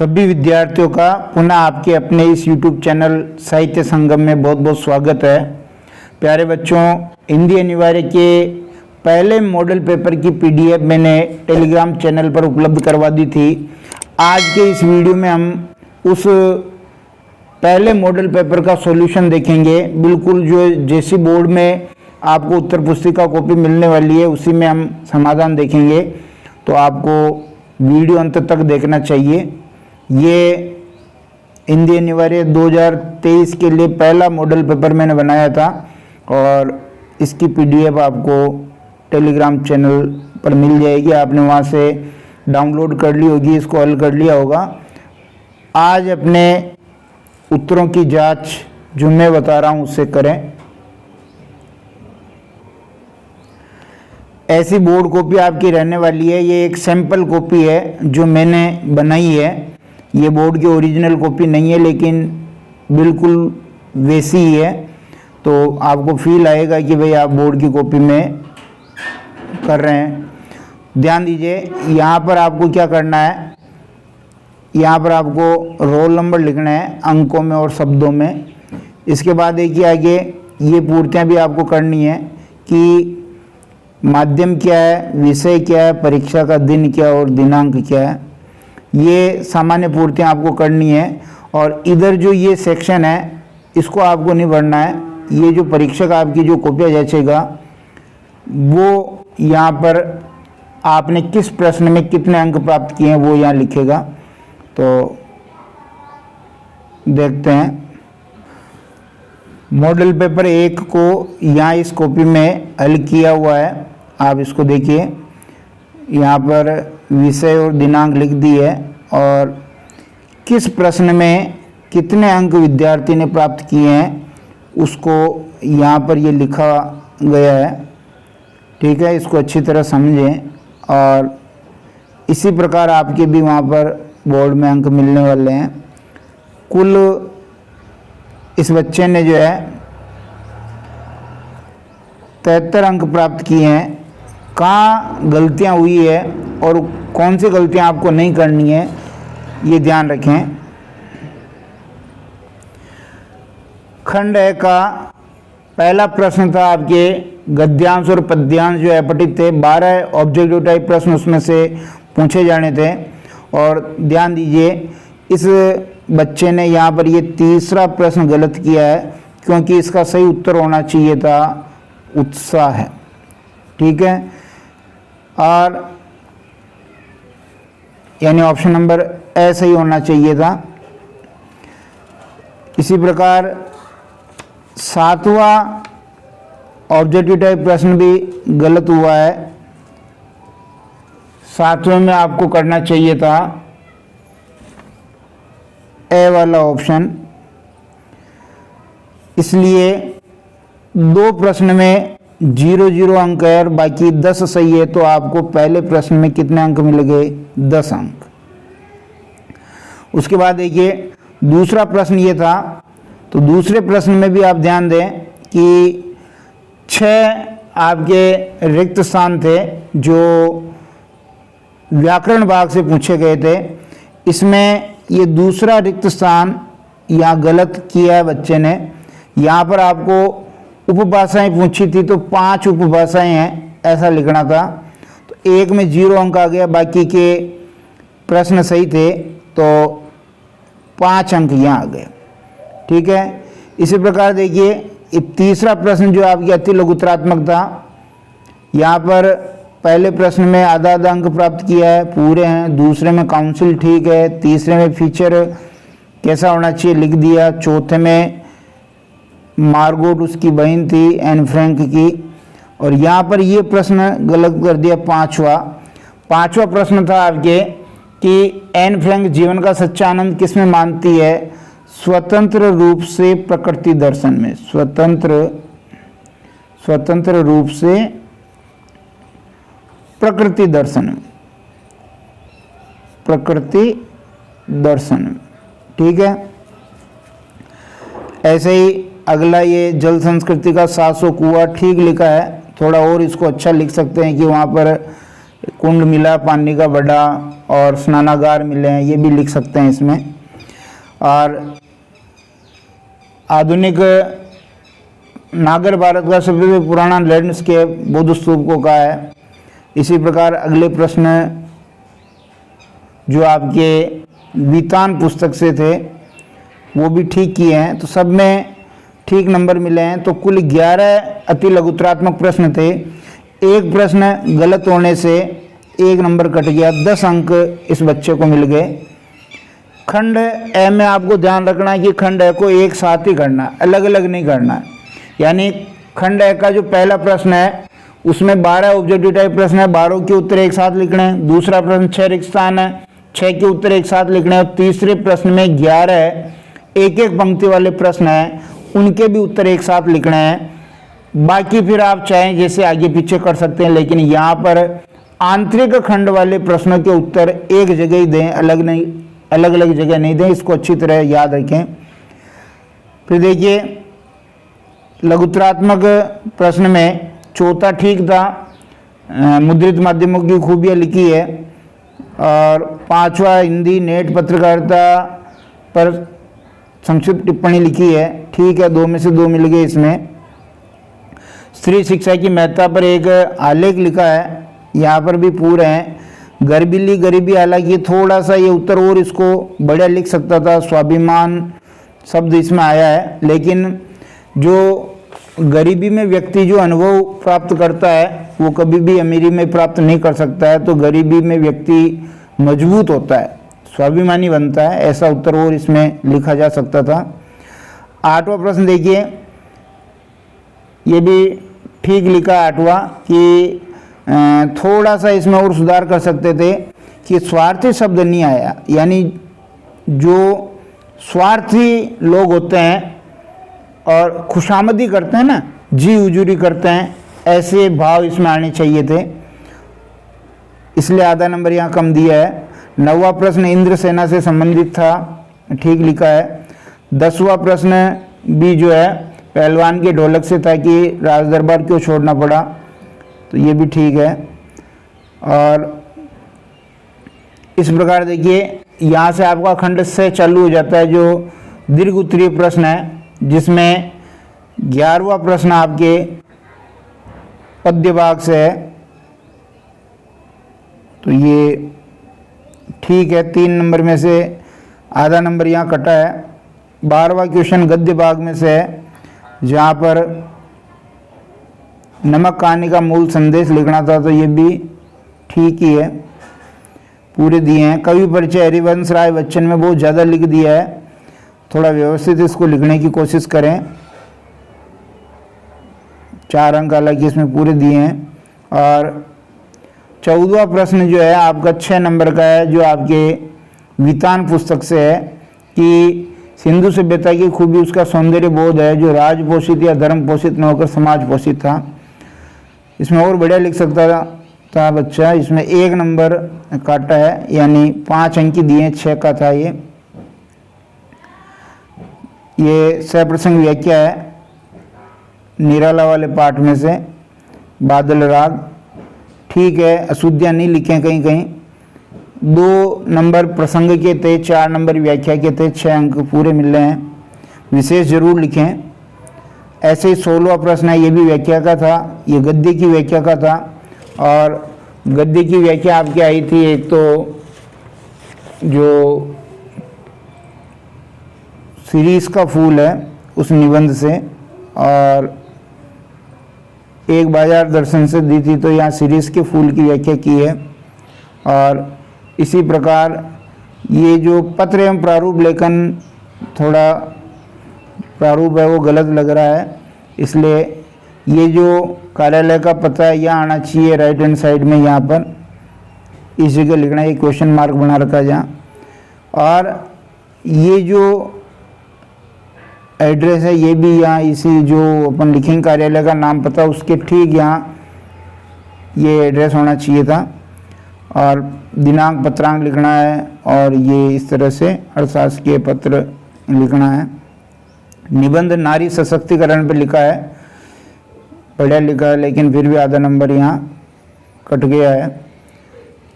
सभी विद्यार्थियों का पुनः आपके अपने इस YouTube चैनल साहित्य संगम में बहुत बहुत स्वागत है। प्यारे बच्चों, हिंदी अनिवार्य के पहले मॉडल पेपर की PDF मैंने टेलीग्राम चैनल पर उपलब्ध करवा दी थी। आज के इस वीडियो में हम उस पहले मॉडल पेपर का सॉल्यूशन देखेंगे। बिल्कुल जो जैसी बोर्ड में आपको उत्तर पुस्तिका कॉपी मिलने वाली है उसी में हम समाधान देखेंगे, तो आपको वीडियो अंत तक देखना चाहिए। ये हिंदी अनिवार्य 2023 के लिए पहला मॉडल पेपर मैंने बनाया था और इसकी PDF आपको टेलीग्राम चैनल पर मिल जाएगी। आपने वहाँ से डाउनलोड कर ली होगी, इसको हल कर लिया होगा। आज अपने उत्तरों की जांच जो मैं बता रहा हूँ उससे करें। ऐसी बोर्ड कॉपी आपकी रहने वाली है। ये एक सैंपल कॉपी है जो मैंने बनाई है। ये बोर्ड की ओरिजिनल कॉपी नहीं है, लेकिन बिल्कुल वैसी ही है, तो आपको फील आएगा कि भाई आप बोर्ड की कॉपी में कर रहे हैं। ध्यान दीजिए, यहाँ पर आपको क्या करना है, यहाँ पर आपको रोल नंबर लिखना है अंकों में और शब्दों में। इसके बाद देखिए आगे ये पूर्तियाँ भी आपको करनी है कि माध्यम क्या है, विषय क्या है, परीक्षा का दिन क्या और दिनांक क्या है। ये सामान्य पूर्तियाँ आपको करनी है। और इधर जो ये सेक्शन है इसको आपको नहीं भरना है। ये जो परीक्षक आपकी जो कॉपियाँ जांचेगा वो यहाँ पर आपने किस प्रश्न में कितने अंक प्राप्त किए हैं वो यहाँ लिखेगा। तो देखते हैं, मॉडल पेपर 1 को यहाँ इस कॉपी में हल किया हुआ है। आप इसको देखिए, यहाँ पर विषय और दिनांक लिख दी है और किस प्रश्न में कितने अंक विद्यार्थी ने प्राप्त किए हैं उसको यहाँ पर ये लिखा गया है। ठीक है, इसको अच्छी तरह समझें। और इसी प्रकार आपके भी वहाँ पर बोर्ड में अंक मिलने वाले हैं। कुल इस बच्चे ने जो है 73 अंक प्राप्त किए हैं। कहाँ गलतियाँ हुई है और कौन सी गलतियाँ आपको नहीं करनी है ये ध्यान रखें। खंड ए का पहला प्रश्न था आपके गद्यांश और पद्यांश जो है पठित थे। 12 ऑब्जेक्टिव टाइप प्रश्न उसमें से पूछे जाने थे। और ध्यान दीजिए, इस बच्चे ने यहाँ पर ये तीसरा प्रश्न गलत किया है, क्योंकि इसका सही उत्तर होना चाहिए था उत्साह है। ठीक है, और यानी ऑप्शन नंबर ए सही होना चाहिए था। इसी प्रकार 7वां ऑब्जेक्टिव टाइप प्रश्न भी गलत हुआ है। 7वें में आपको करना चाहिए था ए वाला ऑप्शन। इसलिए 2 प्रश्न में 0 अंक है और बाकी 10 सही है, तो आपको पहले प्रश्न में कितने अंक मिल गए? 10 अंक। उसके बाद देखिए दूसरा प्रश्न ये था, तो दूसरे प्रश्न में भी आप ध्यान दें कि 6 आपके रिक्त स्थान थे जो व्याकरण भाग से पूछे गए थे। इसमें ये दूसरा रिक्त स्थान यहाँ गलत किया है बच्चे ने। यहाँ पर आपको उपभाषाएं पूछी थी तो 5 उपभाषाएं हैं ऐसा लिखना था, तो 1 में 0 अंक आ गया। बाकी के प्रश्न सही थे तो 5 अंक यहाँ आ गए। ठीक है, इसी प्रकार देखिए तीसरा प्रश्न जो आपकी अति लघुतरात्मक था, यहाँ पर पहले प्रश्न में आधा अंक प्राप्त किया है, पूरे हैं। दूसरे में काउंसिल ठीक है। तीसरे में फीचर कैसा होना चाहिए लिख दिया। चौथे में मार्गोट उसकी बहन थी एन फ्रैंक की। और यहाँ पर ये प्रश्न गलत कर दिया। पांचवा प्रश्न था आपके कि एन फ्रैंक जीवन का सच्चा आनंद किसमें मानती है? स्वतंत्र रूप से प्रकृति दर्शन में। स्वतंत्र रूप से प्रकृति दर्शन। ठीक है, ऐसे ही अगला ये जल संस्कृति का 700 कुआं ठीक लिखा है। थोड़ा और इसको अच्छा लिख सकते हैं कि वहाँ पर कुंड मिला पानी का बड़ा और स्नानागार मिले हैं, ये भी लिख सकते हैं इसमें। और आधुनिक नागर भारत का सबसे पुराना लैंडस्केप बौद्ध स्तूप को कहा है। इसी प्रकार अगले प्रश्न जो आपके वीतान पुस्तक से थे वो भी ठीक किए हैं, तो सब में ठीक नंबर मिले हैं। तो कुल 11 अति लघुतरात्मक प्रश्न थे। एक प्रश्न गलत होने से 1 नंबर कट गया, 10 अंक इस बच्चे को मिल गए। खंड ए में आपको ध्यान रखना है कि खंड ए को एक साथ ही करना है, अलग अलग नहीं करना है। यानी खंड ए का जो पहला प्रश्न है उसमें 12 ऑब्जेक्टिव टाइप प्रश्न है, 12 के उत्तर एक साथ लिखने हैं। दूसरा प्रश्न 6 रिक्त स्थान है, 6 के उत्तर एक साथ लिखने हैं। और तीसरे प्रश्न में 11 एक एक पंक्ति वाले प्रश्न हैं, उनके भी उत्तर एक साथ लिखने हैं। बाकी फिर आप चाहें जैसे आगे पीछे कर सकते हैं, लेकिन यहाँ पर आंतरिक खंड वाले प्रश्नों के उत्तर एक जगह ही दें, अलग अलग जगह नहीं दें। इसको अच्छी तरह याद रखें। फिर देखिए लघुतरात्मक प्रश्न में चौथा ठीक था, मुद्रित माध्यमों की खूबियाँ लिखी है। और 5वां हिंदी नेट पत्रकारिता पर संक्षिप्त टिप्पणी लिखी है, ठीक है, 2 में से 2 मिल गए इसमें। स्त्री शिक्षा की महत्ता पर एक आलेख लिखा है, यहाँ पर भी पूरे हैं। गरीबी गरीबी, हालांकि थोड़ा सा ये उत्तर और इसको बढ़िया लिख सकता था, स्वाभिमान शब्द इसमें आया है। लेकिन जो गरीबी में व्यक्ति जो अनुभव प्राप्त करता है वो कभी भी अमीरी में प्राप्त नहीं कर सकता है। तो गरीबी में व्यक्ति मजबूत होता है, स्वाभिमानी बनता है, ऐसा उत्तर और इसमें लिखा जा सकता था। 8वां प्रश्न देखिए, ये भी ठीक लिखा 8वां कि थोड़ा सा इसमें और सुधार कर सकते थे कि स्वार्थी शब्द नहीं आया। यानी जो स्वार्थी लोग होते हैं और खुशामदी करते हैं ना, जी हुजूरी करते हैं, ऐसे भाव इसमें आने चाहिए थे, इसलिए आधा नंबर यहाँ कम दिया है। 9वां प्रश्न इंद्र सेना से संबंधित था, ठीक लिखा है। 10वां प्रश्न भी जो है पहलवान के ढोलक से था कि राज दरबार क्यों छोड़ना पड़ा, तो ये भी ठीक है। और इस प्रकार देखिए यहाँ से आपका खंड से चालू हो जाता है जो दीर्घ उत्तरीय प्रश्न है, जिसमें 11वां प्रश्न आपके पद्य भाग से है, तो ये ठीक है, 3 नंबर में से आधा नंबर यहाँ कटा है। 12वां क्वेश्चन गद्य भाग में से है, जहाँ पर नमक कहानी का मूल संदेश लिखना था, तो ये भी ठीक ही है, पूरे दिए हैं। कवि परिचय हरिवंश राय बच्चन में बहुत ज़्यादा लिख दिया है, थोड़ा व्यवस्थित इसको लिखने की कोशिश करें। 4 अंक हालांकि इसमें पूरे दिए हैं। और 14वां प्रश्न जो है आपका 6 नंबर का है, जो आपके वीतान पुस्तक से है कि सिंधु सभ्यता की खूबी उसका सौंदर्य बोध है जो राज पोषित या धर्म पोषित न होकर समाज पोषित था। इसमें और बढ़िया लिख सकता था बच्चा, इसमें 1 नंबर काटा है, यानी 5 अंक ही दिए, 6 का था ये सप्रसंग व्याख्या है निराला वाले पाठ में से, बादल राग, ठीक है। अशुद्धियाँ नहीं लिखे कहीं कहीं। 2 नंबर प्रसंग के थे, 4 नंबर व्याख्या के थे, 6 अंक पूरे मिल रहे हैं, विशेष जरूर लिखें। ऐसे ही 16वां प्रश्न है, ये भी व्याख्या का था, ये गद्य की व्याख्या का था। और गद्य की व्याख्या आपकी आई थी एक तो जो सीरीज का फूल है उस निबंध से, और एक बाजार दर्शन से दी थी, तो यहाँ सीरीज के फूल की व्याख्या की है। और इसी प्रकार ये जो पत्र एवं प्रारूप लेखन, थोड़ा प्रारूप है वो गलत लग रहा है, इसलिए ये जो कार्यालय का पता है यहाँ आना चाहिए राइट हैंड साइड में, यहाँ पर इस जगह लिखना है, ये क्वेश्चन मार्क बना रखा है जहाँ। और ये जो एड्रेस है ये भी यहाँ इसी जो अपन लिखेंगे कार्यालय का नाम पता, उसके ठीक यहाँ ये एड्रेस होना चाहिए था। और दिनांक पत्रांक लिखना है, और ये इस तरह से अर्थशास्त्रीय पत्र लिखना है। निबंध नारी सशक्तिकरण पे लिखा है, बढ़िया लिखा है, लेकिन फिर भी आधा नंबर यहाँ कट गया है।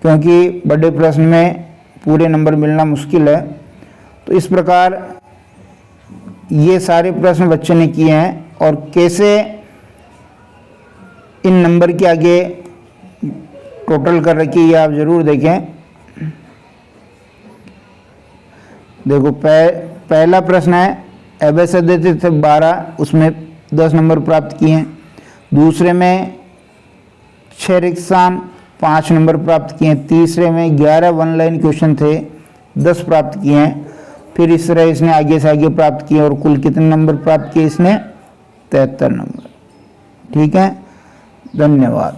क्योंकि बड़े प्रश्न में पूरे नंबर मिलना मुश्किल है। तो इस प्रकार ये सारे प्रश्न बच्चे ने किए हैं और कैसे इन नंबर के आगे टोटल कर रखी है ये आप ज़रूर देखें। देखो पहला प्रश्न है एवरेज देते थे 12, उसमें 10 नंबर प्राप्त किए हैं। दूसरे में 6 रिक्त स्थान 5 नंबर प्राप्त किए हैं। तीसरे में 11 वन लाइन क्वेश्चन थे 10 प्राप्त किए हैं। फिर इस तरह इसने आगे से आगे प्राप्त किए और कुल कितने नंबर प्राप्त किए इसने 73 नंबर। ठीक है, धन्यवाद।